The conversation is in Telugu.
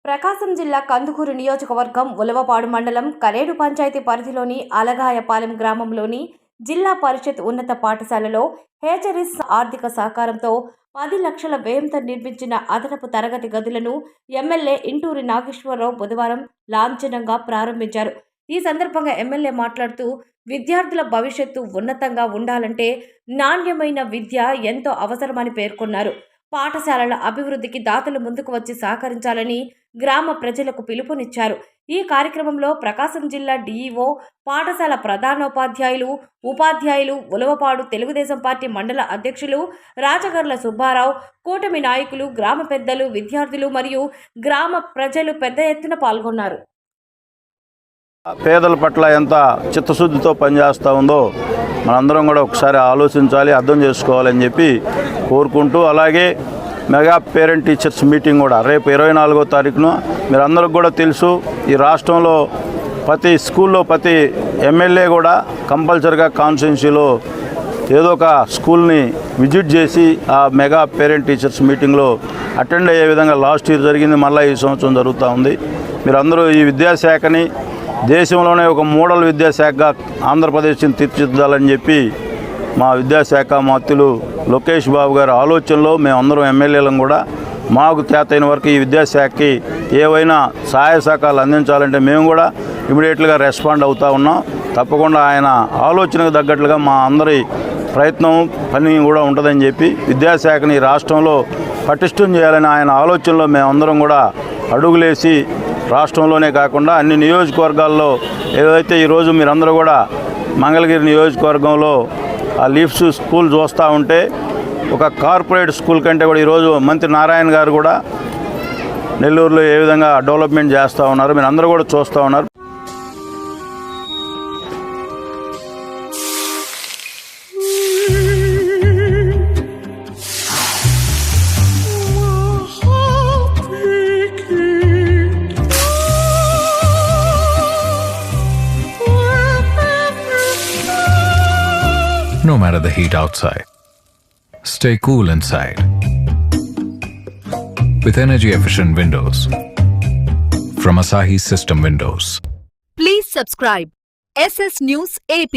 ప్రకాశం జిల్లా కందుకూరు నియోజకవర్గం ఉలవపాడు మండలం కరేడు పంచాయతీ పరిధిలోని అలగాయపాలెం గ్రామంలోని జిల్లా పరిషత్ ఉన్నత పాఠశాలలో హేచరిస్ ఆర్థిక సహకారంతో 10 లక్షల వ్యయంతో నిర్మించిన అదనపు తరగతి గదులను ఎమ్మెల్యే ఇంటూరి నాగేశ్వరరావు బుధవారం లాంఛనంగా ప్రారంభించారు. ఈ సందర్భంగా ఎమ్మెల్యే మాట్లాడుతూ విద్యార్థుల భవిష్యత్తు ఉన్నతంగా ఉండాలంటే నాణ్యమైన విద్య ఎంతో అవసరమని పేర్కొన్నారు. పాఠశాలల అభివృద్ధికి దాతలు ముందుకు వచ్చి సహకరించాలని గ్రామ ప్రజలకు పిలుపునిచ్చారు. ఈ కార్యక్రమంలో ప్రకాశం జిల్లా డిఈఓ, పాఠశాల ప్రధానోపాధ్యాయులు, ఉపాధ్యాయులు, ఉలవపాడు తెలుగుదేశం పార్టీ మండల అధ్యక్షులు రాజగర్ల సుబ్బారావు, కూటమి నాయకులు, గ్రామ పెద్దలు, విద్యార్థులు మరియు గ్రామ ప్రజలు పెద్ద ఎత్తున పాల్గొన్నారు. పేదల పట్ల ఎంత చిత్తశుద్ధితో పనిచేస్తూ ఉందో మనందరం కూడా ఒకసారి ఆలోచించాలి, అర్థం చేసుకోవాలని చెప్పి కోరుకుంటూ, అలాగే మెగా పేరెంట్ టీచర్స్ మీటింగ్ కూడా రేపు 24వ తారీఖున మీరందరికి కూడా తెలుసు, ఈ రాష్ట్రంలో ప్రతి స్కూల్లో ప్రతి ఎమ్మెల్యే కూడా కంపల్సరిగా కాన్స్టిట్యున్సీలో ఏదో ఒక స్కూల్ని విజిట్ చేసి ఆ మెగా పేరెంట్ టీచర్స్ మీటింగ్లో అటెండ్ అయ్యే విధంగా లాస్ట్ ఇయర్ జరిగింది, మళ్ళీ ఈ సంవత్సరం జరుగుతూ ఉంది. మీరందరూ ఈ విద్యాశాఖని దేశంలోనే ఒక మోడల్ విద్యాశాఖగా ఆంధ్రప్రదేశ్ని తీర్చిదిద్దాలని చెప్పి మా విద్యాశాఖ మంత్రులు లోకేష్ బాబు గారి ఆలోచనలో మేమందరం ఎమ్మెల్యేలం కూడా మాకు చేతైన వరకు ఈ విద్యాశాఖకి ఏవైనా సహాయ సహకారాలు అందించాలంటే మేము కూడా ఇమీడియట్గా రెస్పాండ్ అవుతూ ఉన్నాం. తప్పకుండా ఆయన ఆలోచనకు తగ్గట్లుగా మా అందరి ప్రయత్నం పని కూడా ఉంటుందని చెప్పి విద్యాశాఖని రాష్ట్రంలో పటిష్టం చేయాలని ఆయన ఆలోచనలో మేమందరం కూడా అడుగులేసి రాష్ట్రంలోనే కాకుండా అన్ని నియోజకవర్గాల్లో ఏదైతే ఈరోజు మీరందరూ కూడా మంగళగిరి నియోజకవర్గంలో ఆ లీఫ్స్ స్కూల్ చూస్తూ ఉంటే ఒక కార్పొరేట్ స్కూల్ కంటే కూడా ఈరోజు మంత్రి నారాయణ గారు కూడా నెల్లూరులో ఏ విధంగా డెవలప్మెంట్ చేస్తూ ఉన్నారు మీరు అందరూ కూడా చూస్తూ ఉన్నారు. No matter the heat outside, stay cool inside with energy-efficient windows from Asahi System Windows. Please subscribe SS News AP.